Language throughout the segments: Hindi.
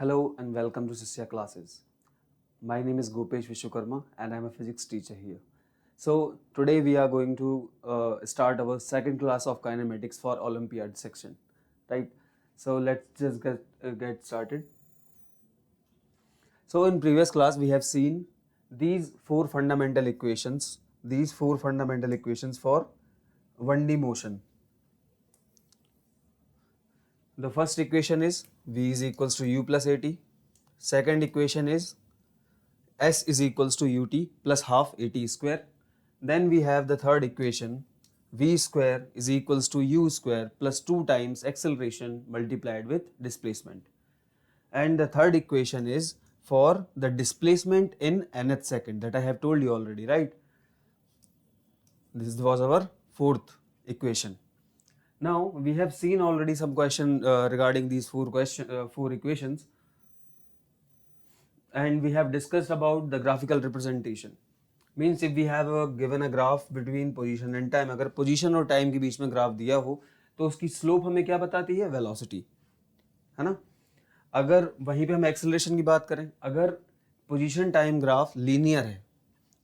Hello and welcome to Sisya classes. My name is Gopesh Vishwakarma and I'm a physics teacher here. So today we are going to start our second class of kinematics for Olympiad section, right? So let's just get started. So in previous class we have seen these four fundamental equations for 1D motion. The first equation is V is equals to U plus AT. Second equation is S is equals to UT plus half AT square. Then we have the third equation, V square is equals to U square plus 2 times acceleration multiplied with displacement. And the third equation is for the displacement in nth second, that I have told you already, right? This was our fourth equation. Now we have seen already some question regarding these four equations, and we have discussed about the graphical representation. Means if we have given a graph between position and time, अगर position और time के बीच में ग्राफ दिया हो तो उसकी स्लोप हमें क्या बताती है? वेलोसिटी, है ना? अगर वहीं पे हम एक्सेलरेशन की बात करें, अगर पोजीशन टाइम ग्राफ लीनियर है,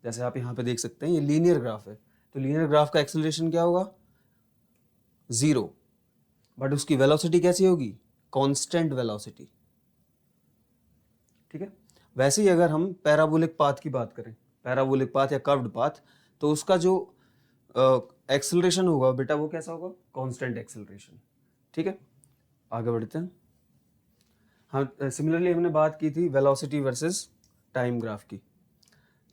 जैसे आप यहाँ पे देख सकते हैं ये लीनियर ग्राफ है, तो लीनियर ग्राफ का एक्सेलरेशन क्या होगा? 0. बट उसकी वेलोसिटी कैसी होगी? Constant velocity. ठीक है. वैसे ही अगर हम पैराबोलिक पाथ की बात करें, पैराबोलिक पाथ या कर्व्ड पाथ, तो उसका जो एक्सेलरेशन होगा बेटा वो कैसा होगा? Constant acceleration. ठीक है, आगे बढ़ते हैं. हाँ, सिमिलरली हमने बात की थी वेलोसिटी वर्सेस टाइम ग्राफ की.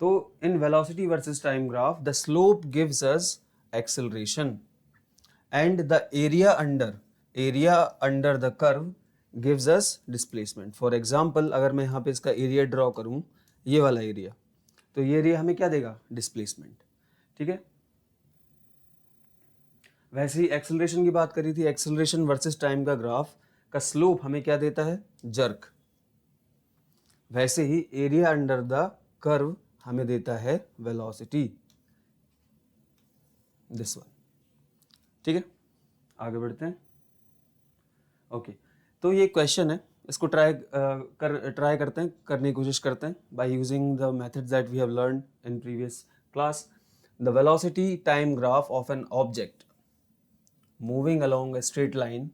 तो in velocity versus time graph the slope gives us acceleration and the area under the curve gives us displacement. For example अगर मैं यहाँ पे इसका एरिया ड्रॉ करूँ, ये वाला एरिया, तो ये एरिया हमें क्या देगा? डिस्प्लेसमेंट. ठीक है. वैसे ही एक्सेलरेशन की बात करी थी, एक्सेलरेशन वर्सेस टाइम का ग्राफ का स्लोप हमें क्या देता है? जर्क. वैसे ही एरिया अंडर द कर्व हमें देता है वेलोसिटी, दिस वन. ठीक है, आगे बढ़ते हैं. ओके, तो ये क्वेश्चन है, इसको ट्राई करते हैं, करने की कोशिश करते हैं by using the methods that we have learn in previous class. The velocity time graph of an object moving along a straight line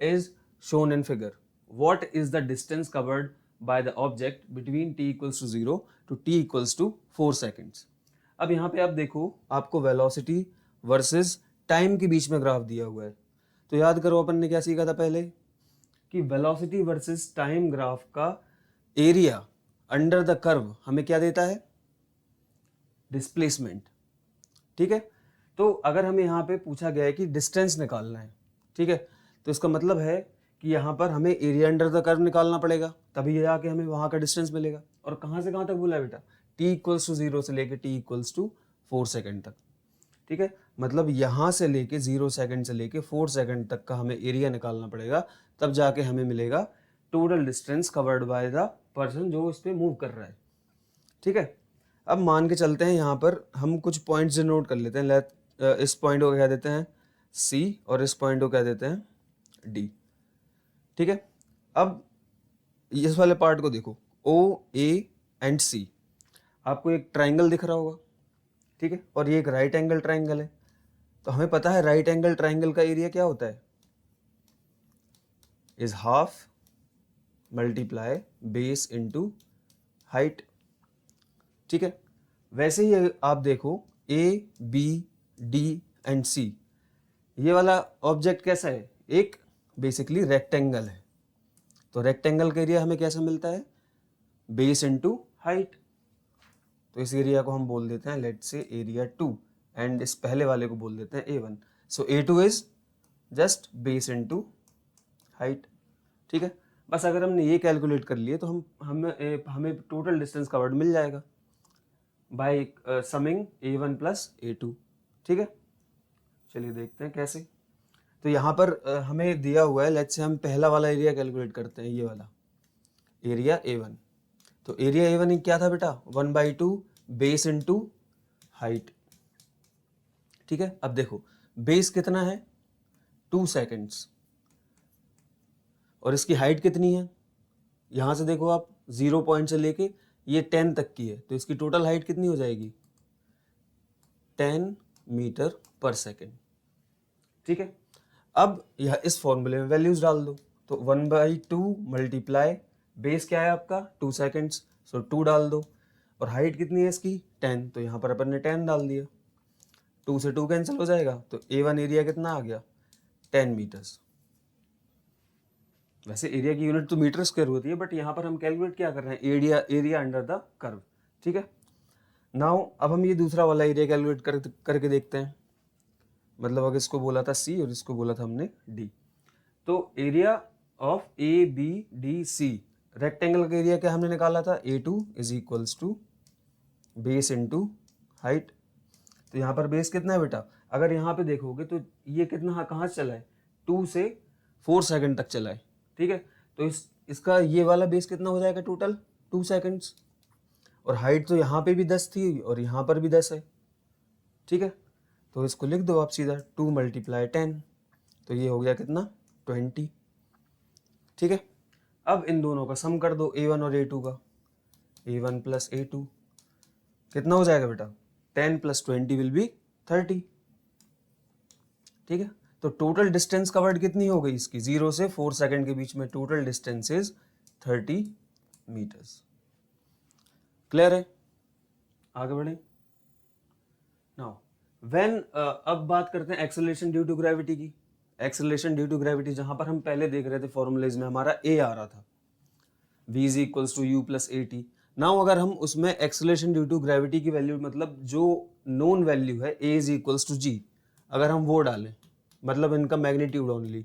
is shown in figure. What is the distance covered by the object between t equals to 0 to t equals to 4 seconds? अब यहाँ पे आप देखो, आपको वेलोसिटी वर्सेस टाइम के बीच में ग्राफ दिया हुआ है. तो याद करो अपन ने क्या सीखा था पहले, कि वेलोसिटी वर्सेस टाइम ग्राफ का एरिया अंडर द कर्व हमें क्या देता है? डिस्प्लेसमेंट. ठीक है. तो अगर हमें यहाँ पे पूछा गया है कि डिस्टेंस निकालना है, ठीक है, तो इसका मतलब है कि यहाँ पर हमें एरिया अंडर द कर्व निकालना पड़ेगा, तभी ये आके हमें वहाँ का डिस्टेंस मिलेगा. और कहाँ से कहाँ तक बोला है बेटा? t इक्वल्स टू 0 से लेके t इक्वल्स टू 4 सेकेंड तक. ठीक है, मतलब यहाँ से लेके 0 सेकेंड से लेके 4 सेकेंड तक का हमें एरिया निकालना पड़ेगा, तब जाके हमें मिलेगा total distance covered by the person जो इस पर मूव कर रहा है. ठीक है. अब मान के चलते हैं, यहाँ पर हम कुछ पॉइंट्स नोट कर लेते हैं. इस पॉइंट को क्या देते हैं? C, और इस पॉइंट को क्या देते हैं? D. ठीक है. अब इस वाले पार्ट को देखो, O, A एंड C. आपको एक ट्राइंगल दिख रहा होगा, ठीक है, और ये एक राइट एंगल ट्राइंगल है. तो हमें पता है राइट एंगल ट्राइंगल का एरिया क्या होता है? Is half multiply base into height. ठीक है. वैसे ही आप देखो A, B, D and C, ये वाला ऑब्जेक्ट कैसा है? एक बेसिकली रेक्टेंगल है. तो रेक्टेंगल का एरिया हमें कैसे मिलता है? Base into height. तो इस एरिया को हम बोल देते हैं लेट्स से एरिया 2, एंड इस पहले वाले को बोल देते हैं A1. So A2 is just base into height. ठीक है. बस अगर हमने ये कैलकुलेट कर लिए तो हमें टोटल डिस्टेंस कवर्ड मिल जाएगा bye summing A1 plus A2. ठीक है. चलिए देखते हैं कैसे. तो यहाँ पर हमें दिया हुआ है, लेट्स से हम पहला वाला एरिया कैलकुलेट करते हैं, ये वाला एरिया A1. तो एरिया A1 क्या था बेटा? 1/2 बेस इनटू हाइट. ठीक है. अब देखो बेस कितना है? 2 सेकेंड्स, और इसकी हाइट कितनी है? यहाँ से देखो आप 0 पॉइंट से लेके ये 10 तक की है, तो इसकी टोटल हाइट कितनी हो जाएगी 10 मीटर पर सेकेंड। ठीक है, अब यह इस फॉर्मूले में वैल्यूज डाल दो, तो 1/2 मल्टीप्लाई बेस क्या है आपका 2 सेकेंड्स, सो 2 डाल दो, और हाइट कितनी है इसकी 10, तो यहाँ पर अपन ने 10 डाल दिया, 2 से 2 कैंसिल हो जाएगा, तो A1 एरिया कितना आ गया 10 मीटर्स। वैसे एरिया की यूनिट तो मीटर स्क्वायर होती है, बट यहाँ पर हम कैलकुलेट क्या कर रहे हैं एरिया अंडर द कर्व। ठीक है, नाउ अब हम ये दूसरा वाला एरिया कैलकुलेट करके देखते हैं। मतलब अगर इसको बोला था C और इसको बोला था हमने D, तो एरिया ऑफ ABDC रेक्टेंगल का एरिया क्या हमने निकाला था A2 is equals to base into height. तो यहाँ पर बेस कितना है बेटा, अगर यहाँ पे देखोगे तो ये कितना कहाँ से चला है 2 से 4 सेकंड तक चला है। ठीक है, तो इसका ये वाला बेस कितना हो जाएगा टोटल 2 सेकंड्स, और हाइट तो यहाँ पे भी 10 थी और यहाँ पर भी 10 है। ठीक है, तो इसको लिख दो आप सीधा 2 × 10, तो ये हो गया कितना 20। ठीक है, अब इन दोनों का सम कर दो A1 और A2 का, A1 + A2 कितना हो जाएगा बेटा 10 + 20 विल बी 30। ठीक है, तो टोटल डिस्टेंस कवर्ड कितनी हो गई इसकी 0 से 4 सेकंड के बीच में, total distance is 30 meters. Clear है, आगे बढ़े। नाउ व्हेन अब बात करते हैं एक्सेलरेशन ड्यू टू ग्रेविटी की। एक्सेलरेशन ड्यू टू ग्रेविटी जहां पर हम पहले देख रहे थे फॉर्मूलेज में हमारा A आ रहा था, v is equals to u + at। Now अगर हम उसमें एक्सेलरेशन ड्यू टू ग्रेविटी की वैल्यू मतलब जो नोन वैल्यू है a is equals to g, अगर हम वो डालें मतलब इनका मैग्नीट्यूड ओनली,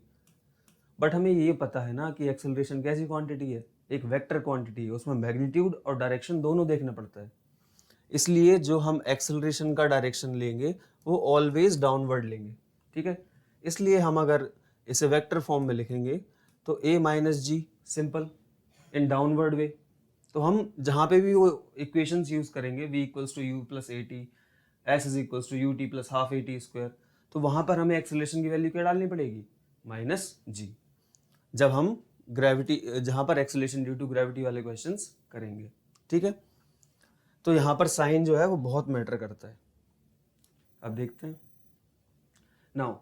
बट हमें ये पता है ना कि एक्सेलरेशन कैसी क्वांटिटी है, एक वेक्टर क्वांटिटी है, उसमें मैग्नीट्यूड और डायरेक्शन दोनों देखना पड़ता है। इसलिए जो हम एक्सेलरेशन का डायरेक्शन लेंगे वो ऑलवेज डाउनवर्ड लेंगे। ठीक है, इसलिए हम अगर इसे वेक्टर फॉर्म में लिखेंगे तो a - g simple in downward way. तो हम जहाँ पे भी वो इक्वेशंस यूज करेंगे v = u + at, s = ut + ½ at², तो वहाँ पर हमें एक्सेलरेशन की वैल्यू क्या डालनी पड़ेगी -g, जब हम ग्रेविटी जहाँ पर एक्सेलरेशन ड्यू टू ग्रेविटी वाले क्वेश्चंस करेंगे। ठीक है, तो यहाँ पर साइन जो है वो बहुत मैटर करता है। अब देखते हैं। नाउ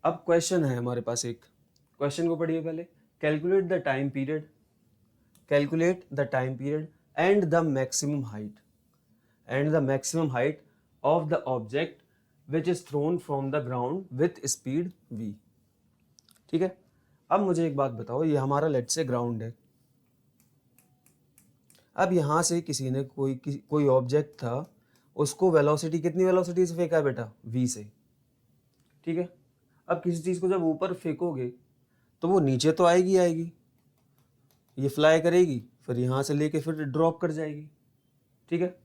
अब क्वेश्चन है हमारे पास, एक क्वेश्चन को पढ़िए पहले। Calculate the time period and the maximum height of the object which is throne from the ground with speed v। ठीक है, अब मुझे एक बात बताओ, ये हमारा लेट से ग्राउंड है। अब यहाँ से किसी ने कोई ऑब्जेक्ट था, उसको वेलोसिटी कितनी वेलोसिटी से फेंका बेटा v से। ठीक है, अब किसी चीज़ को जब ऊपर फेंकोगे तो वो नीचे तो आएगी, ये फ्लाई करेगी, फिर यहाँ से लेके फिर ड्रॉप कर जाएगी। ठीक है,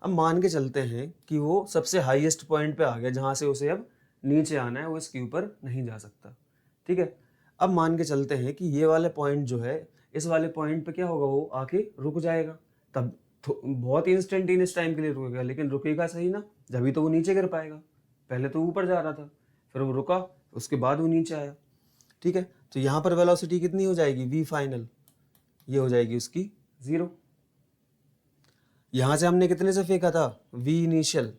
अब मान के चलते हैं कि वो सबसे हाईएस्ट पॉइंट पे आ गया जहाँ से उसे अब नीचे आना है, वो इसके ऊपर नहीं जा सकता। ठीक है, अब मान के चलते हैं कि ये वाले पॉइंट जो है, इस वाले पॉइंट पे क्या होगा, वो आके रुक जाएगा, तब बहुत इंस्टेंटेनियस टाइम के लिए रुकेगा, लेकिन रुकेगा सही ना, जब तो वो नीचे गिर पाएगा। पहले तो ऊपर जा रहा था, फिर वो रुका, उसके बाद वो नीचे आया। ठीक है, तो यहाँ पर वेलोसिटी कितनी हो जाएगी v फाइनल, ये हो जाएगी उसकी 0। यहाँ से हमने कितने से फेंका था v इनिशियल,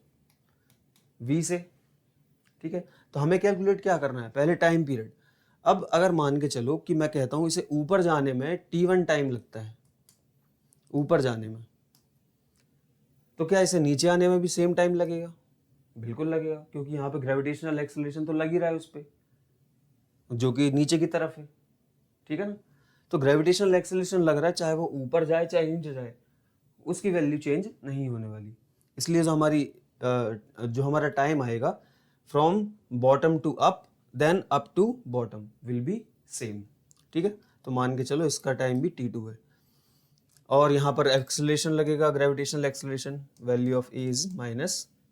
v से। ठीक है, तो हमें कैलकुलेट क्या करना है, पहले टाइम पीरियड। अब अगर मान के चलो कि मैं कहता हूँ इसे ऊपर जाने में t1 टाइम लगता है, ऊपर जाने में, तो क्या इसे नीचे आने में भी सेम टाइम लगेगा? बिल्कुल लगेगा, क्योंकि यहाँ पे ग्रेविटेशनल एक्सेलरेशन तो लग ही रहा है उस पर, जो कि नीचे की तरफ है। ठीक है ना, तो ग्रेविटेशनल एक्सेलरेशन लग रहा है, चाहे वो ऊपर जाए चाहे नीचे जाए, उसकी वैल्यू चेंज नहीं होने वाली। इसलिए जो हमारा टाइम आएगा from bottom to up then up to bottom will be same. ठीक है, तो मान के चलो इसका टाइम भी t2 है, और यहाँ पर एक्सेलरेशन लगेगा gravitational acceleration, value of a is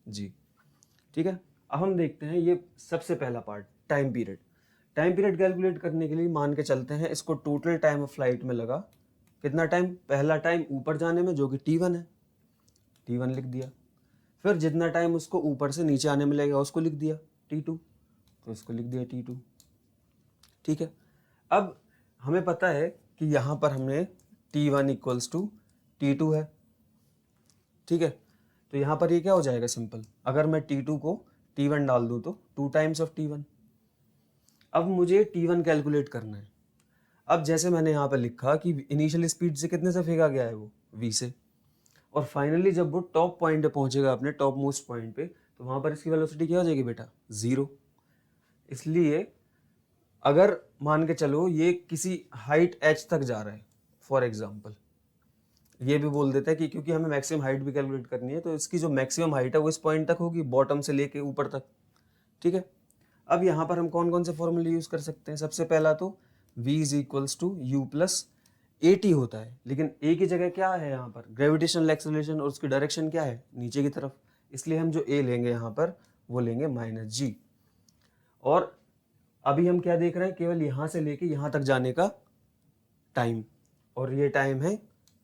-g। ठीक है, अब हम देखते हैं ये सबसे पहला part time period. Time period calculate करने के लिए मान के चलते हैं इसको टोटल टाइम ऑफ फ्लाइट में लगा कितना टाइम, पहला टाइम ऊपर जाने में जो कि t1 है, t1 लिख दिया, फिर जितना टाइम उसको ऊपर से नीचे आने में लगेगा उसको लिख दिया t2, तो इसको लिख दिया t2। ठीक है, अब हमें पता है कि यहाँ पर हमने T1 इक्वल्स टू T2 है, ठीक है। तो यहाँ पर ये क्या हो जाएगा सिंपल, अगर मैं T2 को T1 डाल दूँ तो 2 टाइम्स ऑफ T1। अब मुझे T1 कैलकुलेट करना है। अब जैसे मैंने यहाँ पर लिखा कि इनिशियल स्पीड से कितने से फेंका गया है, वो v से, और फाइनली जब वो टॉप पॉइंट पे पहुंचेगा, अपने टॉप मोस्ट पॉइंट पे, तो वहां पर इसकी वेलोसिटी क्या हो जाएगी बेटा, 0। इसलिए अगर मान के चलो ये किसी हाइट h तक जा रहा है, फॉर एग्जांपल, ये भी बोल देता है कि क्योंकि हमें मैक्सिमम हाइट भी कैलकुलेट करनी है, तो इसकी जो मैक्सिमम हाइट है वो इस पॉइंट तक होगी, बॉटम से लेके ऊपर तक, ठीक है। अब यहाँ पर हम कौन कौन से फॉर्मूले यूज कर सकते हैं, सबसे पहला तो v is equals to U plus A T होता है, लेकिन ए की जगह क्या है यहाँ पर, ग्रेविटेशनल एक्सेलरेशन, और उसकी डायरेक्शन क्या है, नीचे की तरफ, इसलिए हम जो ए लेंगे यहाँ पर वो लेंगे माइनस जी। और अभी हम क्या देख रहे हैं, केवल यहाँ से लेके यहाँ तक जाने का टाइम, और ये टाइम है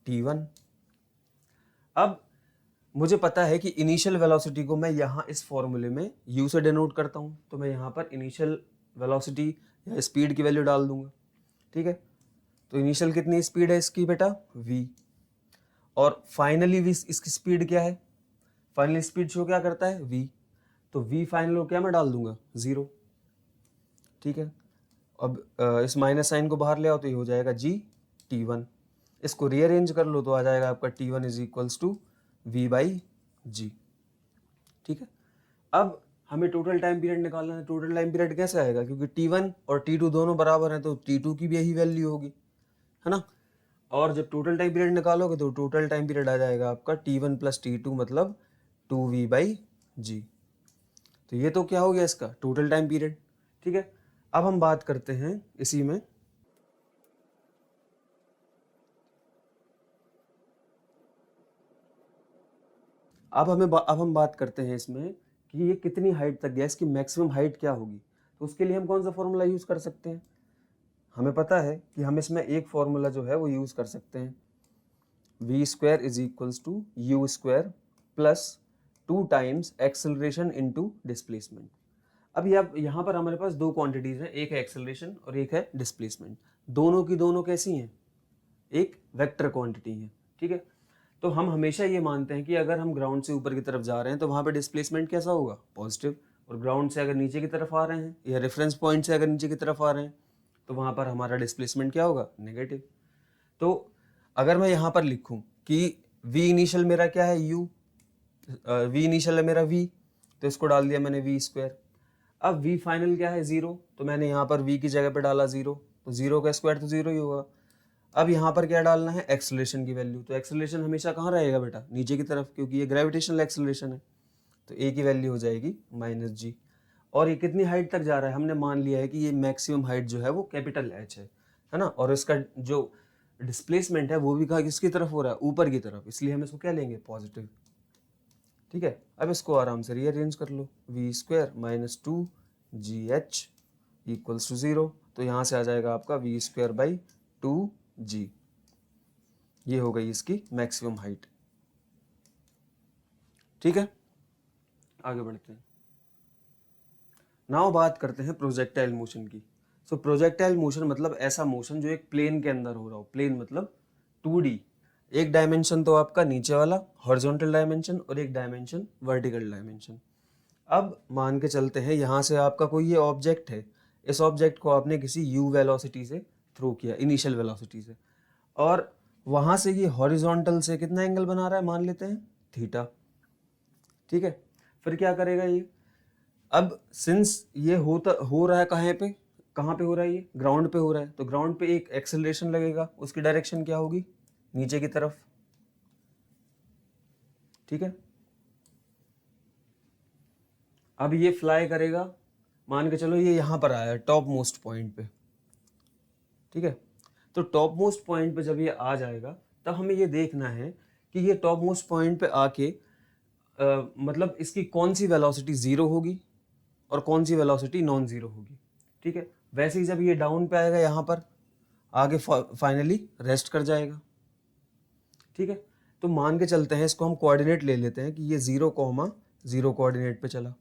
t1। अब मुझे पता है कि इनिशियल वेलोसिटी को मैं यहाँ इस फॉर्मूले में u से डिनोट करता हूँ, तो मैं यहाँ पर इनिशियल वेलोसिटी या स्पीड की वैल्यू डाल दूंगा, ठीक है। तो इनिशियल कितनी स्पीड है इसकी बेटा, v, और फाइनली v इसकी स्पीड क्या है, फाइनल स्पीड शो क्या करता है, v, तो v फाइनल को क्या मैं डाल दूंगा, 0, ठीक है। अब इस माइनस साइन को बाहर ले आओ तो ये हो जाएगा g t1, इसको रीअरेंज कर लो तो आ जाएगा आपका t1 is equals to v by g, ठीक है। अब हमें टोटल टाइम पीरियड निकालना है, टोटल टाइम पीरियड कैसे आएगा, क्योंकि t1 और t2 दोनों बराबर हैं, तो t2 की भी यही वैल्यू होगी, है ना। और जब टोटल टाइम पीरियड निकालोगे तो टोटल टाइम पीरियड आ जाएगा आपका t1 प्लस t2 मतलब 2v बाई जी। तो ये तो क्या हो गया इसका टोटल टाइम पीरियड, ठीक है। अब हम बात करते हैं इसी में, अब हम बात करते हैं इसमें कि ये कितनी हाइट तक गया, इसकी मैक्सिमम हाइट क्या होगी। तो उसके लिए हम कौन सा फॉर्मूला यूज कर सकते हैं, हमें पता है कि हम इसमें एक फॉर्मूला जो है वो यूज कर सकते हैं, v square is equals to U square plus 2 times acceleration into displacement. अब यहाँ पर हमारे पास दो क्वांटिटीज हैं, एक है एक्सेलरेशन और एक है डिस्प्लेसमेंट, दोनों की दोनों कैसी हैं, एक वेक्टर क्वांटिटी है, ठीक है। तो हम हमेशा ये मानते हैं कि अगर हम ग्राउंड से ऊपर की तरफ जा रहे हैं तो वहाँ पे डिस्प्लेसमेंट कैसा होगा, पॉजिटिव, और ग्राउंड से अगर नीचे की तरफ आ रहे हैं या रेफरेंस पॉइंट से अगर नीचे की तरफ आ रहे हैं तो वहाँ पर हमारा डिस्प्लेसमेंट क्या होगा, नेगेटिव। तो अगर मैं यहाँ पर लिखूँ कि v इनिशियल मेरा क्या है u, v इनिशियल है मेरा v, तो इसको डाल दिया मैंने v स्क्वायर। अब v फाइनल क्या है 0, तो मैंने यहाँ पर v की जगह पे डाला 0, तो 0 का स्क्वायर तो 0 ही होगा। अब यहाँ पर क्या डालना है, एक्सेलरेशन की वैल्यू, तो एक्सेलरेशन हमेशा कहाँ रहेगा बेटा, नीचे की तरफ, क्योंकि ये ग्रेविटेशनल एक्सेलरेशन है, तो a की वैल्यू हो जाएगी माइनस जी। और ये कितनी हाइट तक जा रहा है, हमने मान लिया है कि ये मैक्सिमम हाइट जो है वो कैपिटल H है ना, और इसका जो डिस्प्लेसमेंट है वो भी कहाँ किसकी तरफ हो रहा है, ऊपर की तरफ, इसलिए हम इसको क्या लेंगे, पॉजिटिव, ठीक है। अब इसको आराम से रीअरेंज कर लो, v square minus 2 G H equals to 0, तो यहाँ से आ जाएगा आपका v स्क्वायर बाई 2g, ये हो गई इसकी मैक्सिमम हाइट, ठीक है। आगे बढ़ते हैं, नाउ बात करते हैं प्रोजेक्टाइल मोशन की। सो प्रोजेक्टाइल मोशन मतलब ऐसा मोशन जो एक प्लेन के अंदर हो रहा हो, प्लेन मतलब 2D, एक डायमेंशन तो आपका नीचे वाला हॉरिजॉन्टल डायमेंशन और एक डायमेंशन वर्टिकल डायमेंशन। अब मान के चलते हैं यहाँ से आपका कोई ये ऑब्जेक्ट है, इस ऑब्जेक्ट को आपने किसी u वेलोसिटी से थ्रो किया, इनिशियल वेलोसिटी से, और वहाँ से ये हॉरिजॉन्टल से कितना एंगल बना रहा है, मान लेते हैं थीटा, ठीक है। फिर क्या करेगा ये, अब सिंस ये हो रहा है कहाँ पे हो रहा है, ये ग्राउंड पे हो रहा है, तो ग्राउंड पे एक एक्सेलरेशन लगेगा, उसकी डायरेक्शन क्या होगी, नीचे की तरफ, ठीक है। अब ये फ्लाई करेगा, मान के चलो ये यहाँ पर आया है टॉप मोस्ट पॉइंट पे, ठीक है। तो टॉप मोस्ट पॉइंट पे जब ये आ जाएगा तब हमें ये देखना है कि ये टॉप मोस्ट पॉइंट पे आके मतलब इसकी कौन सी वेलोसिटी 0 होगी और कौन सी वेलोसिटी नॉन जीरो होगी, ठीक है। वैसे ही जब ये डाउन पे आएगा यहाँ पर आगे फाइनली रेस्ट कर जाएगा, ठीक है। तो मान के चलते हैं, इसको हम कोऑर्डिनेट ले लेते हैं कि ये 0,0 कोऑर्डिनेट पे चला।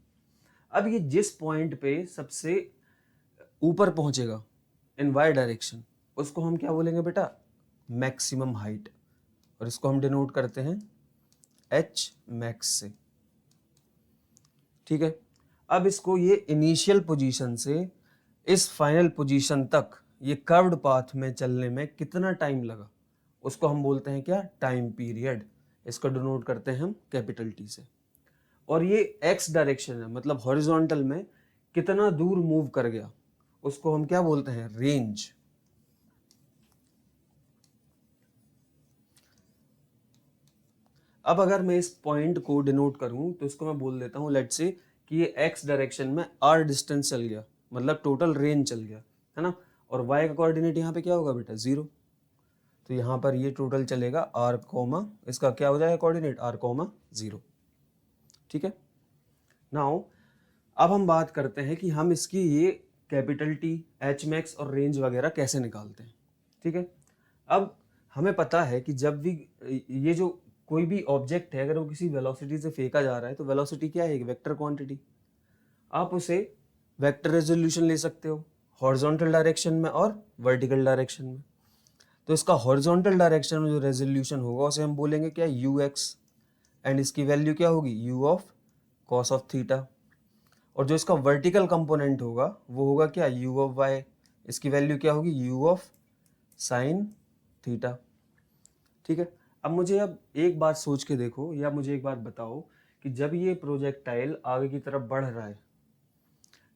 अब ये जिस पॉइंट पे सबसे ऊपर पहुंचेगा इन वाई डायरेक्शन, उसको हम क्या बोलेंगे बेटा, मैक्सिमम हाइट, और इसको हम डिनोट करते हैं एच मैक्स से। ठीक है, अब इसको ये इनिशियल पोजीशन से इस फाइनल पोजीशन तक ये कर्व्ड पाथ में चलने में कितना टाइम लगा, उसको हम बोलते हैं क्या, टाइम पीरियड। इसको डिनोट करते हैं हम कैपिटल टी से। और ये एक्स डायरेक्शन है, मतलब हॉरिजॉन्टल में कितना दूर मूव कर गया, उसको हम क्या बोलते हैं, रेंज। अब अगर मैं इस पॉइंट को डिनोट करूं तो इसको मैं बोल देता हूं, लेट्स से कि ये एक्स डायरेक्शन में आर डिस्टेंस चल गया, मतलब टोटल रेंज चल गया, है ना। और वाई का कोऑर्डिनेट यहाँ पे क्या होगा बेटा, 0। तो यहाँ पर ये टोटल चलेगा आर कोमा, इसका क्या हो जाएगा कोऑर्डिनेट, आर कोमा 0। ठीक है, नाउ अब हम बात करते हैं कि हम इसकी ये कैपिटल टी, एच मैक्स और रेंज वगैरह कैसे निकालते हैं। ठीक है, अब हमें पता है कि जब भी ये जो कोई भी ऑब्जेक्ट है, अगर वो किसी वेलोसिटी से फेंका जा रहा है तो वेलोसिटी क्या है, एक वेक्टर क्वांटिटी। आप उसे वेक्टर रेजोल्यूशन ले सकते हो हॉरिजॉन्टल डायरेक्शन में और वर्टिकल डायरेक्शन में। तो इसका हॉरिजॉन्टल डायरेक्शन में जो रेजोल्यूशन होगा उसे हम बोलेंगे क्या, यू एक्स, एंड इसकी वैल्यू क्या होगी, you of cos of theta. और जो इसका वर्टिकल कंपोनेंट होगा वो होगा क्या, यू ऑफ वाई, इसकी वैल्यू क्या होगी, यू ऑफ साइन थीटा। ठीक है, अब मुझे अब एक बात सोच के देखो, या मुझे एक बात बताओ कि जब ये प्रोजेक्टाइल आगे की तरफ बढ़ रहा है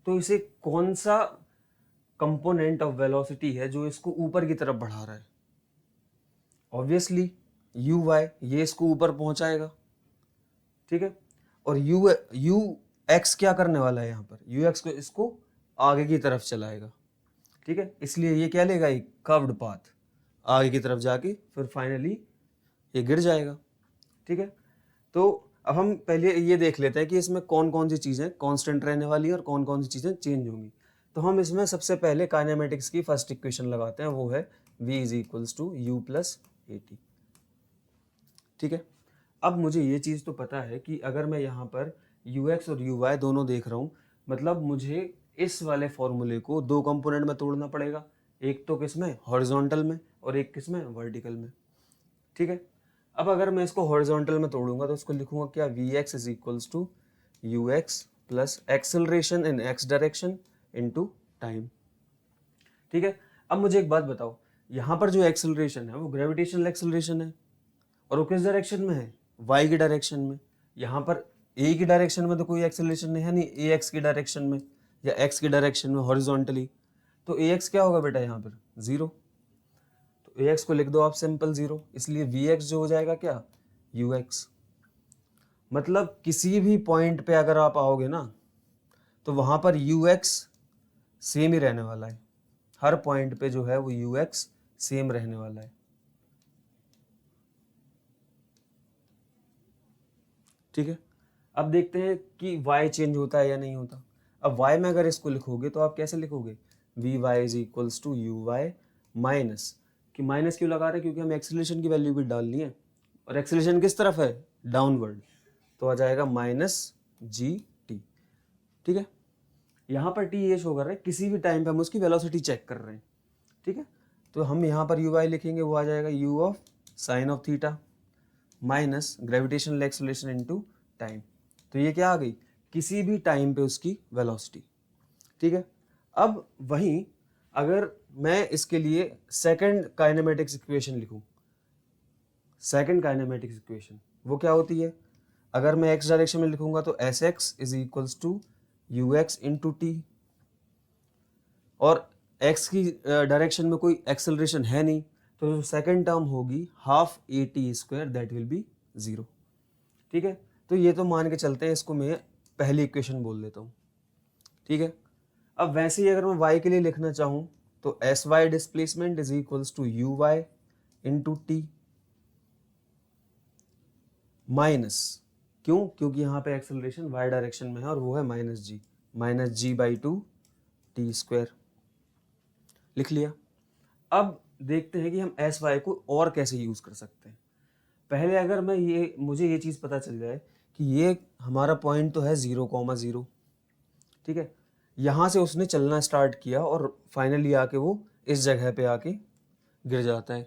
तो इसे कौन सा कंपोनेंट ऑफ वेलोसिटी है जो इसको ऊपर की तरफ बढ़ा रहा है, ऑब्वियसली यू वाई, ये इसको ऊपर पहुंचाएगा। ठीक है, और यू एक्स क्या करने वाला है, यहाँ पर यू एक्स को इसको आगे की तरफ चलाएगा। ठीक है, इसलिए ये क्या लेगा, एक कर्व्ड पाथ आगे की तरफ जाके फिर फाइनली ये गिर जाएगा। ठीक है, तो अब हम पहले ये देख लेते हैं कि इसमें कौन कौन सी चीज़ें कांस्टेंट रहने वाली है और कौन कौन सी चीज़ें चेंज होंगी। तो हम इसमें सबसे पहले काइनेमेटिक्स की फर्स्ट इक्वेशन लगाते हैं, वो है v is equals to U plus A T. ठीक है, अब मुझे ये चीज़ तो पता है कि अगर मैं यहाँ पर यू एक्स और यू वाई दोनों देख रहा हूँ, मतलब मुझे इस वाले फॉर्मूले को दो कंपोनेंट में तोड़ना पड़ेगा, एक तो किस में, हॉरिजॉन्टल में, और एक किस में, वर्टिकल में। ठीक है, अब अगर मैं इसको हॉरिजॉन्टल में तोड़ूंगा तो इसको लिखूंगा क्या, V x is equals to you X plus acceleration in X direction into time. ठीक है, अब मुझे एक बात बताओ, यहाँ पर जो एक्सेलरेशन है वो ग्रेविटेशनल एक्सेलरेशन है, और वो किस डायरेक्शन में है, वाई की डायरेक्शन में। यहाँ पर ए की डायरेक्शन में तो कोई एक्सेलरेशन नहीं है, नहीं ए एक्स की डायरेक्शन में या एक्स की डायरेक्शन में हॉरिजॉन्टली, तो ए एक्स क्या होगा बेटा, यहाँ पर 0। तो ए एक्स को लिख दो आप सिंपल 0, इसलिए वी एक्स जो हो जाएगा क्या, यू एक्स। मतलब किसी भी पॉइंट पे अगर आप आओगे ना तो वहां पर यू एक्स सेम ही रहने वाला है, हर पॉइंट पे जो है वो यू एक्स सेम रहने वाला है। ठीक है, अब देखते हैं कि y चेंज होता है या नहीं होता। अब y में अगर इसको लिखोगे तो आप कैसे लिखोगे, V Y is equals to U Y minus, कि माइनस क्यों लगा रहे हैं, क्योंकि हमें एक्सेलरेशन की वैल्यू भी डालनी है, और एक्सेलरेशन किस तरफ है, डाउनवर्ड, तो आ जाएगा माइनस जी टी। ठीक है, यहाँ पर टी ये शो कर रहा है, किसी भी टाइम पे हम उसकी वेलोसिटी चेक कर रहे हैं। ठीक है, तो हम यहाँ पर यू वाई लिखेंगे, वो आ जाएगा you of sine of theta minus gravitational acceleration into time. तो ये क्या आ गई, किसी भी टाइम पे उसकी वेलोसिटी। ठीक है, अब वहीं अगर मैं इसके लिए सेकंड काइनेमेटिक्स इक्वेशन लिखूं, सेकंड काइनेमेटिक्स इक्वेशन वो क्या होती है, अगर मैं एक्स डायरेक्शन में लिखूंगा तो S X is equals to you X into T, और एक्स की डायरेक्शन में कोई एक्सेलरेशन है नहीं, तो जो सेकंड टर्म होगी half A T square that will be 0। ठीक है, तो ये तो मान के चलते हैं, इसको मैं पहली इक्वेशन बोल देता हूँ। ठीक है, अब वैसे ही अगर मैं y के लिए लिखना चाहूँ तो S Y displacement is equals to U Y into T minus, क्यों, क्योंकि यहाँ पे एक्सेलरेशन y डायरेक्शन में है और वो है minus G by two T square. लिख लिया। अब देखते हैं कि हम एस वाई को और कैसे यूज कर सकते हैं। पहले अगर मुझे ये चीज पता चल जाए कि ये हमारा पॉइंट तो है 0,0, ठीक है, यहाँ से उसने चलना स्टार्ट किया और फाइनली आके वो इस जगह पे आके गिर जाता है।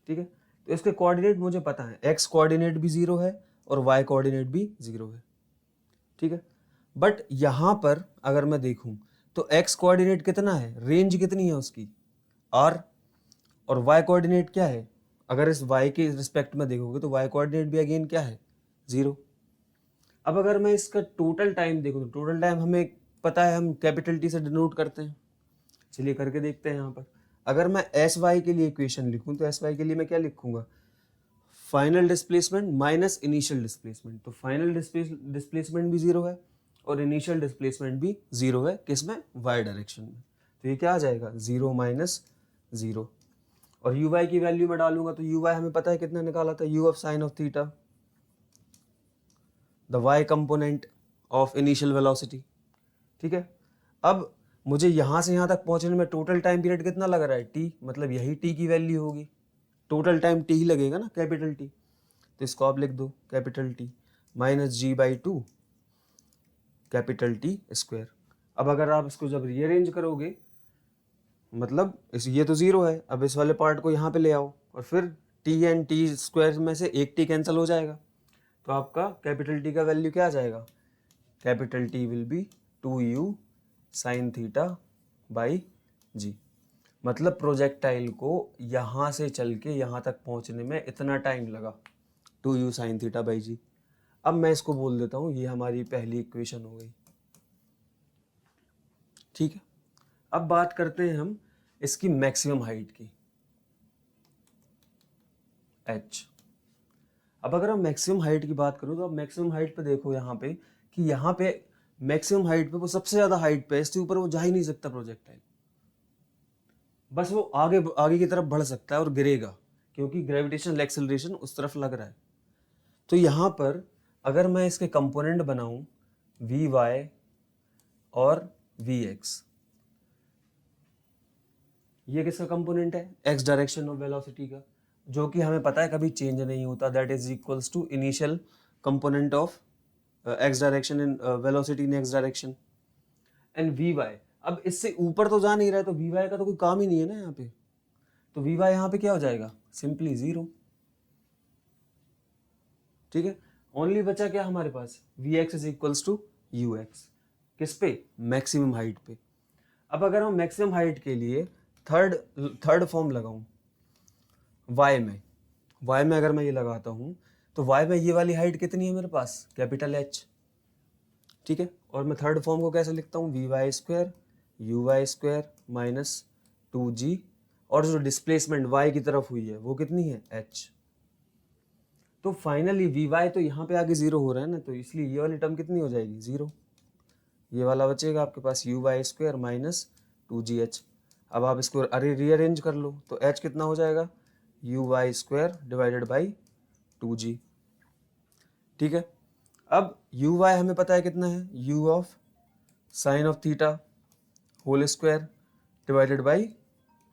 ठीक है। तो इसके कोऑर्डिनेट मुझे पता है, एक्स कोऑर्डिनेट भी 0 है और वाई कोऑर्डिनेट भी 0 है, ठीक है। बट यहाँ पर अगर मैं देखूँ तो एक्स कोऑर्डिनेट कितना है, रेंज कितनी है उसकी, आर, और वाई कोऑर्डिनेट क्या है, अगर इस वाई के रिस्पेक्ट में देखोगे तो वाई कोऑर्डिनेट भी अगेन क्या है, 0। अब अगर मैं इसका टोटल टाइम देखूँ तो टोटल टाइम हमें पता है, हम कैपिटल टी से डिनोट करते हैं। चलिए करके देखते हैं। यहाँ पर अगर मैं एस वाई के लिए इक्वेशन लिखूँ तो एस वाई के लिए मैं क्या लिखूंगा, final displacement minus initial displacement. तो फाइनल डिस्प्लेसमेंट भी 0 है और इनिशियल डिस्प्लेसमेंट भी 0 है, किसमें, वाई डायरेक्शन में। तो ये क्या आ जाएगा, 0 माइनस 0। और यू वाई की वैल्यू में डालूंगा तो यू वाई हमें पता है कितना निकाला था, U of sine of theta, the Y component of initial velocity, ठीक है। अब मुझे यहाँ से यहाँ तक पहुँचने में टोटल टाइम पीरियड कितना लग रहा है, टी, मतलब यही टी की वैल्यू होगी, टोटल टाइम टी ही लगेगा ना, कैपिटल टी। तो इसको आप लिख दो capital T minus G by 2 capital T square. अब अगर आप इसको जब रीअरेंज करोगे, मतलब ये तो 0 है, अब इस वाले पार्ट को यहाँ पे ले आओ और फिर टी एंड टी स्क्वायर में से एक टी कैंसिल हो जाएगा, तो आपका कैपिटल टी का वैल्यू क्या आ जाएगा, capital T will be 2u sine theta by g. मतलब प्रोजेक्टाइल को यहाँ से चल के यहाँ तक पहुँचने में इतना टाइम लगा, 2u साइन थीटा बाई जी। अब मैं इसको बोल देता हूँ, ये हमारी पहली इक्वेशन हो गई, ठीक है। अब बात करते हैं हम इसकी मैक्सिमम हाइट की, h। अब अगर हम मैक्सिमम हाइट की बात करूँ तो अब मैक्सिमम हाइट पे देखो यहाँ पे कि यहाँ पे मैक्सिमम हाइट पे वो सबसे ज़्यादा हाइट पे, इसके ऊपर वो जा ही नहीं सकता प्रोजेक्टाइल, बस वो आगे आगे की तरफ बढ़ सकता है और गिरेगा, क्योंकि ग्रेविटेशनल एक्सेलरेशन उस तरफ लग रहा है। तो यहाँ पर अगर मैं इसके कंपोनेंट बनाऊँ वी वाई और वी एक्स, ये किसका कंपोनेंट है, एक्स डायरेक्शन ऑफ वेलोसिटी का, जो कि हमें पता है कभी चेंज नहीं होता, that is equals to initial component of X direction in velocity in X direction and V Y. अब इससे ऊपर तो जा नहीं रहा है, तो वी वाई का तो कोई काम ही नहीं है ना यहाँ पे, तो वी वाई यहाँ पे क्या हो जाएगा, सिंपली 0, ठीक है। ओनली बचा क्या हमारे पास, v x is equals to you x, किस पे, मैक्सिमम हाइट पे। अब अगर हम मैक्सिमम हाइट के लिए थर्ड फॉर्म लगाऊं y में अगर मैं ये लगाता हूँ तो y में ये वाली हाइट कितनी है मेरे पास, कैपिटल H, ठीक है। और मैं थर्ड फॉर्म को कैसे लिखता हूँ, V Y square U Y square minus 2g, और जो डिस्प्लेसमेंट y की तरफ हुई है वो कितनी है, h। तो फाइनली वी वाई तो यहाँ पे आगे 0 हो रहा है ना, तो इसलिए ये वाली टर्म कितनी हो जाएगी, 0। ये वाला बचेगा आपके पास u Y square minus 2gh। अब आप इसको रीअरेंज कर लो तो h कितना हो जाएगा, U Y square divided by 2g, ठीक है। अब यू वाई हमें पता है कितना है, U of sine of theta whole square divided by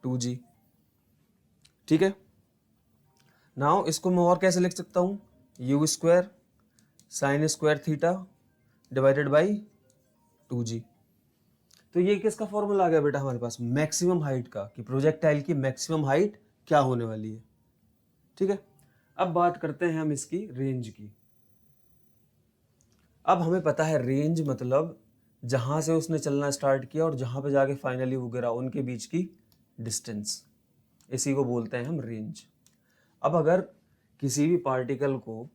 2g, ठीक है। नाउ इसको मैं और कैसे लिख सकता हूँ, you square sine square theta divided by 2g। तो ये किसका फॉर्मूला आ गया बेटा हमारे पास, मैक्सिमम हाइट का, कि प्रोजेक्टाइल की मैक्सिमम हाइट क्या होने वाली है, ठीक है। अब बात करते हैं हम इसकी रेंज की। अब हमें पता है रेंज मतलब जहां से उसने चलना स्टार्ट किया और जहां पे जाके फाइनली वो गिरा, उनके बीच की डिस्टेंस, इसी को बोलते हैं हम रेंज। अब अगर किसी भी पार्टिकल को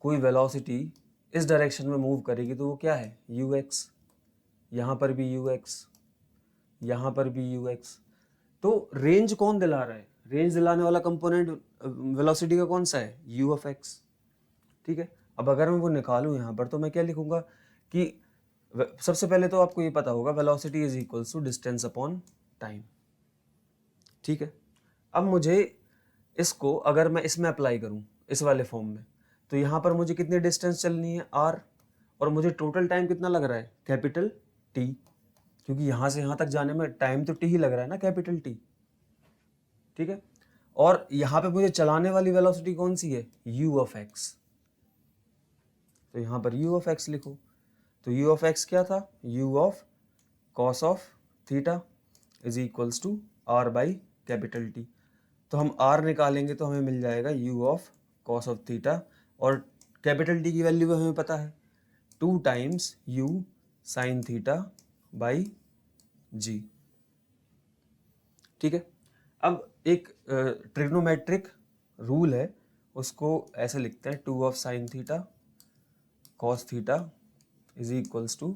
कोई वेलोसिटी इस डायरेक्शन में मूव करेगी तो वो क्या है, यू एक्स, यहाँ पर भी यू एक्स, यहाँ पर भी यू एक्स। तो रेंज कौन दिला रहा है, रेंज दिलाने वाला कंपोनेंट वेलोसिटी का कौन सा है, यू ऑफ एक्स, ठीक है। अब अगर मैं वो निकालूं यहाँ पर तो मैं क्या लिखूंगा कि सबसे पहले तो आपको ये पता होगा velocity is equals to distance upon time, ठीक है। अब मुझे इसको अगर मैं इसमें अप्लाई करूँ इस वाले फॉर्म में, तो यहाँ पर मुझे कितनी डिस्टेंस चलनी है, r, और मुझे टोटल टाइम कितना लग रहा है, कैपिटल T, क्योंकि यहाँ से यहाँ तक जाने में टाइम तो T ही लग रहा है ना, कैपिटल T, ठीक है। और यहाँ पे मुझे चलाने वाली वेलोसिटी कौन सी है, u ऑफ x, तो यहाँ पर u ऑफ x लिखो। तो u ऑफ x क्या था, u of cos of theta is equals to r by capital T। तो हम r निकालेंगे तो हमें मिल जाएगा u of cos of theta, और कैपिटल T की वैल्यू भी हमें पता है 2 times u sign theta by g। ठीक है, अब एक ट्रिग्नोमेट्रिक रूल है, उसको ऐसे लिखते हैं 2 of sine theta cos theta is equals to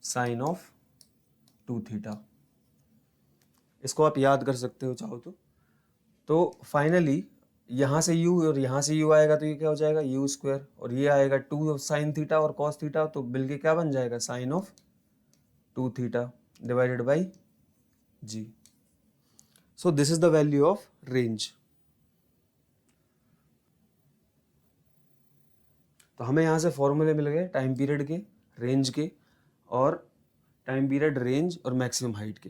sine of 2 theta. इसको आप याद कर सकते हो चाहो तो फाइनली यहाँ से u और यहाँ से u आएगा तो ये क्या हो जाएगा u स्क्वायर, और ये आएगा 2 ऑफ साइन थीटा और कॉस थीटा, तो बिल के क्या बन जाएगा sine of 2 theta divided by g। So this is the value of range। तो हमें यहाँ से फॉर्मूले मिल गए टाइम पीरियड के, रेंज के, और टाइम पीरियड, रेंज और मैक्सिमम हाइट के।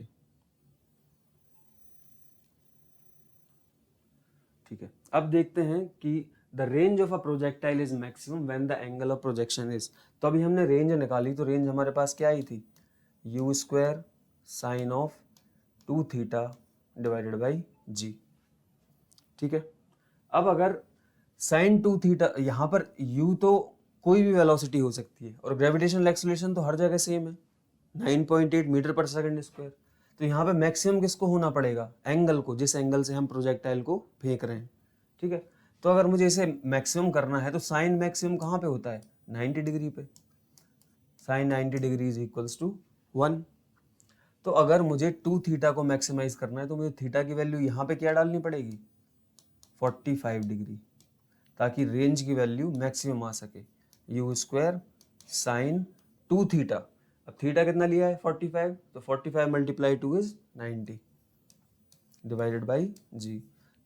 ठीक है, अब देखते हैं कि the range of a projectile is maximum when the angle of projection is. तो अभी हमने रेंज निकाली, तो रेंज हमारे पास क्या आई थी u square sine of 2 theta divided by g। ठीक है, अब अगर साइन 2 थीटा, यहाँ पर u तो कोई भी वेलोसिटी हो सकती है और ग्रेविटेशनल एक्सीलरेशन तो हर जगह सेम है 9.8 मीटर पर सेकंड स्क्वायर, तो यहाँ पे मैक्सिमम किसको होना पड़ेगा एंगल को, जिस एंगल से हम प्रोजेक्टाइल को फेंक रहे हैं। ठीक है, तो अगर मुझे इसे मैक्सिमम करना है तो साइन मैक्सिमम कहाँ पे होता है 90 डिग्री पे, sine 90 degree is equals to 1। तो अगर मुझे 2 थीटा को मैक्सिमाइज करना है तो मुझे थीटा की वैल्यू यहाँ पे क्या डालनी पड़ेगी 45 डिग्री, ताकि रेंज की वैल्यू मैक्सिमम आ सके। u स्क्वायर साइन 2 थीटा, अब थीटा कितना लिया है 45, तो 45 multiply 2 is 90 divided by g।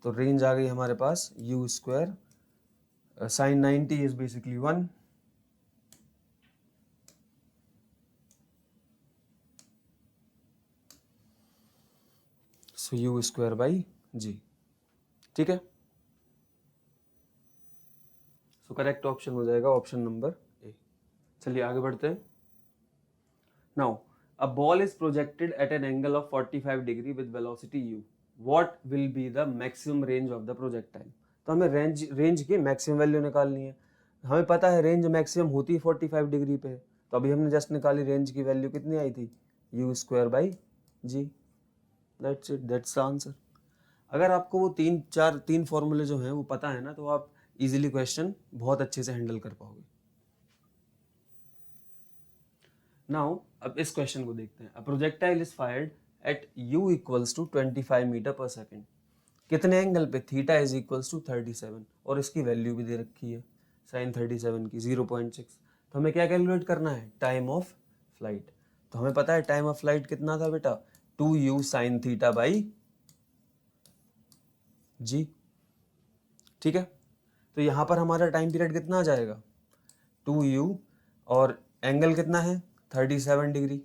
तो रेंज आ गई हमारे पास u square sine 90 is basically 1, so u square by g। ठीक है, सो करेक्ट ऑप्शन हो जाएगा ऑप्शन नंबर ए। चलिए आगे बढ़ते हैं। Now a ball is projected at an angle of 45 degree with velocity u, what will be the maximum range of the projectile. तो हमें रेंज की मैक्सिमम वैल्यू निकालनी है। हमें पता है रेंज मैक्सिमम होती है 45 डिग्री पे, तो अभी हमने जस्ट निकाली, रेंज की वैल्यू कितनी आई थी u square by G. That's it, that's the answer. अगर आपको वो तीन फॉर्मूले जो हैं वो पता है ना, तो आप इजीली क्वेश्चन बहुत अच्छे से हैंडल कर पाओगे। नाउ अब इस क्वेश्चन को देखते हैं। A projectile is fired at u equals to 25 meter पर सेकेंड, कितने एंगल पे थीटा इज इक्वल्स टू 37, और इसकी वैल्यू भी दे रखी है साइन 37 की 0.6। तो हमें क्या कैलकुलेट करना है टाइम ऑफ फ्लाइट। तो हमें पता है टाइम ऑफ फ्लाइट कितना था बेटा 2u sine theta by g. ठीक है, तो यहाँ पर हमारा टाइम पीरियड कितना आ जाएगा 2u, और एंगल कितना है 37 डिग्री,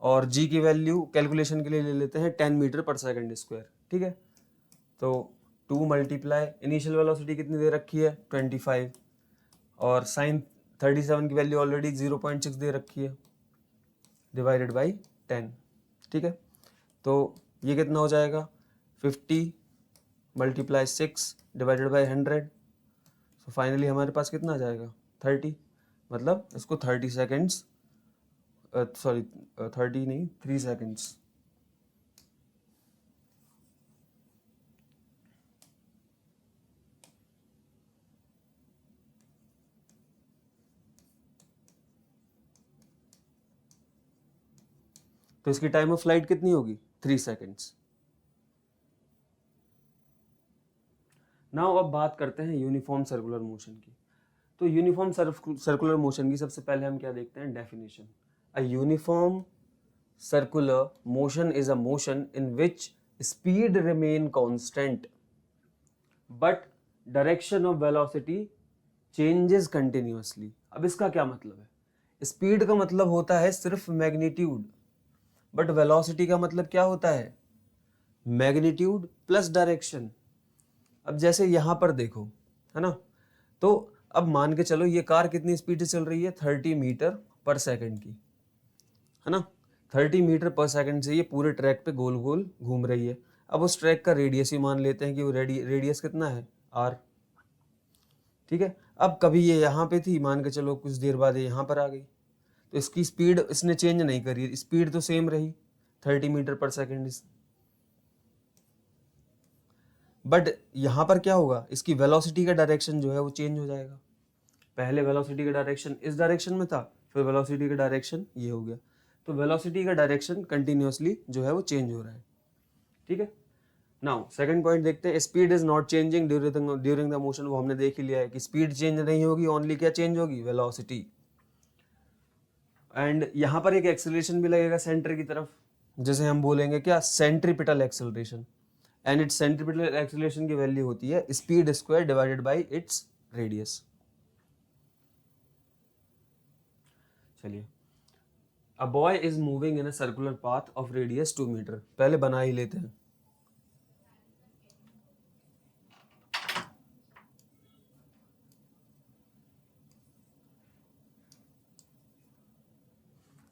और g की वैल्यू कैलकुलेशन के लिए ले लेते हैं 10 मीटर पर सेकंड स्क्वायर। ठीक है, तो 2 मल्टीप्लाई इनिशियल वेलोसिटी कितनी दे रखी है 25, और साइन 37 की वैल्यू ऑलरेडी 0.6 दे रखी है डिवाइडेड बाई 10। ठीक है, तो ये कितना हो जाएगा 50 मल्टीप्लाई 6 डिवाइडेड बाई 100, तो फाइनली हमारे पास कितना आ जाएगा 30, मतलब इसको 30 सेकेंड्स, सॉरी 30 नहीं 3 सेकेंड्स। तो इसकी टाइम ऑफ फ्लाइट कितनी होगी 3 सेकेंड्स। नाउ अब बात करते हैं यूनिफॉर्म सर्कुलर मोशन की। तो यूनिफॉर्म सर्कुलर मोशन की सबसे पहले हम क्या देखते हैं definition. A uniform circular motion is a motion in which speed remain constant but direction of velocity changes continuously. अब इसका क्या मतलब है, स्पीड का मतलब होता है सिर्फ मैग्नीट्यूड, बट वेलोसिटी का मतलब क्या होता है मैग्नीट्यूड प्लस डायरेक्शन। अब जैसे यहाँ पर देखो है ना, तो अब मान के चलो ये कार कितनी स्पीड से चल रही है 30 मीटर पर सेकंड की, है ना, 30 मीटर पर सेकंड से ये पूरे ट्रैक पे गोल गोल घूम रही है। अब उस ट्रैक का रेडियस ही मान लेते हैं कि वो रेडियस कितना है r, ठीक है। अब कभी ये यहाँ पे थी, मान के चलो कुछ देर बाद ये यहाँ पर आ गई, तो इसकी स्पीड इसने चेंज नहीं करी, स्पीड तो सेम रही 30 मीटर पर सेकेंड। बट यहाँ पर क्या होगा, इसकी वेलोसिटी का डायरेक्शन जो है वो चेंज हो जाएगा। पहले वेलोसिटी का डायरेक्शन इस डायरेक्शन में था, फिर वेलोसिटी का डायरेक्शन ये हो गया, तो वेलोसिटी का डायरेक्शन कंटिन्यूअसली जो है वो चेंज हो रहा है, ठीक है। नाउ सेकंड पॉइंट देखते हैं, speed is not changing during the motion. वो हमने देख ही लिया है कि स्पीड चेंज नहीं होगी, ओनली क्या चेंज होगी, वेलोसिटी। एंड यहाँ पर एक एक्सेलरेशन भी लगेगा सेंटर की तरफ, जैसे हम बोलेंगे क्या, centripetal acceleration. And it's centripetal acceleration की वैल्यू होती है speed square divided by its radius. चलिए, a boy is moving in a circular path of radius 2 metre. पहले बना ही लेते हैं।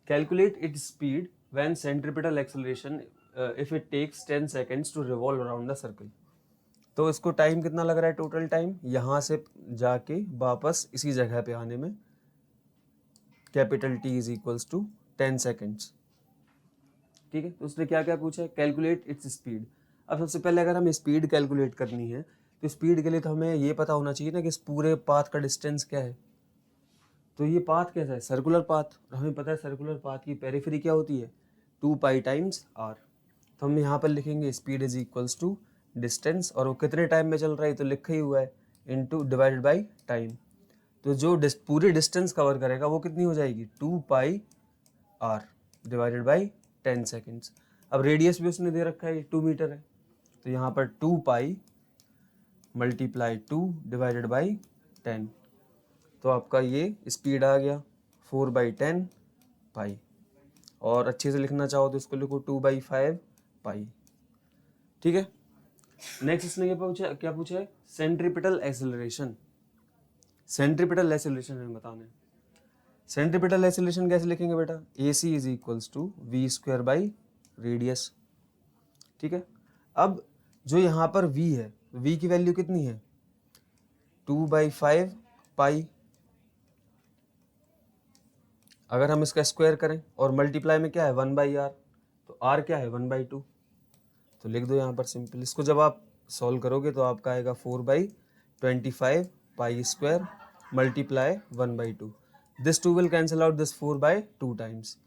Calculate its speed when centripetal acceleration if it takes 10 seconds to revolve around the circle। तो इसको टाइम कितना लग रहा है, टोटल टाइम यहाँ से जाके वापस इसी जगह पे आने में, capital T is equals to 10 seconds, ठीक है। तो उसने क्या क्या पूछा है, कैलकुलेट इट्स स्पीड। अब सबसे पहले अगर हमें स्पीड कैलकुलेट करनी है तो स्पीड के लिए तो हमें ये पता होना चाहिए ना कि इस पूरे पाथ का डिस्टेंस क्या है। तो ये पाथ कैसा है, सर्कुलर पाथ, और हमें पता है सर्कुलर पाथ की पेरिफेरी क्या होती है, 2 पाई टाइम्स r। तो हम यहाँ पर लिखेंगे speed is equals to distance, और वो कितने टाइम में चल रहा है तो लिखा ही हुआ है, इनटू डिवाइडेड बाय टाइम। तो जो पूरी डिस्टेंस कवर करेगा वो कितनी हो जाएगी, 2 पाई r डिवाइडेड बाय 10 सेकेंड्स। अब रेडियस भी उसने दे रखा है, 2 मीटर है, तो यहाँ पर 2 पाई मल्टीप्लाई 2 डिवाइडेड बाई 10, तो आपका ये स्पीड आ गया 4/10 पाई। और अच्छे से लिखना चाहो तो इसको लिखो 2/5 पाई, ठीक है। नेक्स्ट इसने क्या पूछा है, सेंट्रीपिटल एक्सेलरेशन। सेंट्रीपिटल एक्सेलरेशन हमें बताना है। सेंट्रीपिटल एक्सेलरेशन कैसे लिखेंगे बेटा, AC is equals to v² by radius, ठीक है। अब जो यहाँ पर v है, v की वैल्यू कितनी है, 2/5 पाई। अगर हम इसका स्क्वायर करें और मल्टीप्लाई में क्या है 1/r, तो r क्या है 1/2, तो लिख दो यहाँ पर सिंपल। इसको जब आप सॉल्व करोगे तो आपका आएगा 4/25 pi square multiply 1/2। This 2 will cancel out this 4/2 times,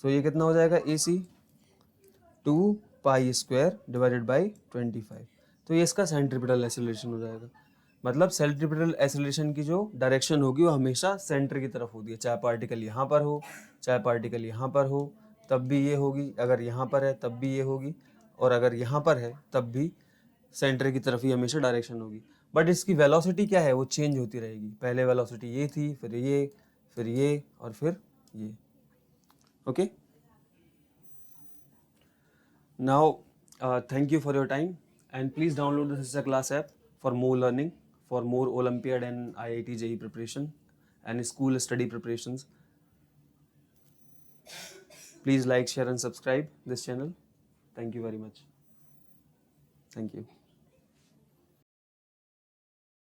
so ये कितना हो जाएगा AC 2 pi square divided by 25। तो ये इसका सेंट्रीपिटल एक्सेलरेशन हो जाएगा। मतलब सेंट्रीपिटल एक्सेलरेशन की जो डायरेक्शन होगी वो हमेशा सेंटर की तरफ होती है, चाहे पार्टिकल यहाँ पर हो चाहे पार्टिकल यहाँ पर हो तब भी ये होगी, अगर यहाँ पर है तब भी ये होगी, और अगर यहाँ पर है तब भी सेंटर की तरफ ही हमेशा डायरेक्शन होगी। बट इसकी वेलोसिटी क्या है, वो चेंज होती रहेगी। पहले वेलोसिटी ये थी, फिर ये और फिर ये, okay. Now, thank you for your time, and please download the Sister Class app for more learning, for more Olympiad and IIT JEE preparation and school study preparations. Please like, share and subscribe this channel. Thank you very much. Thank you.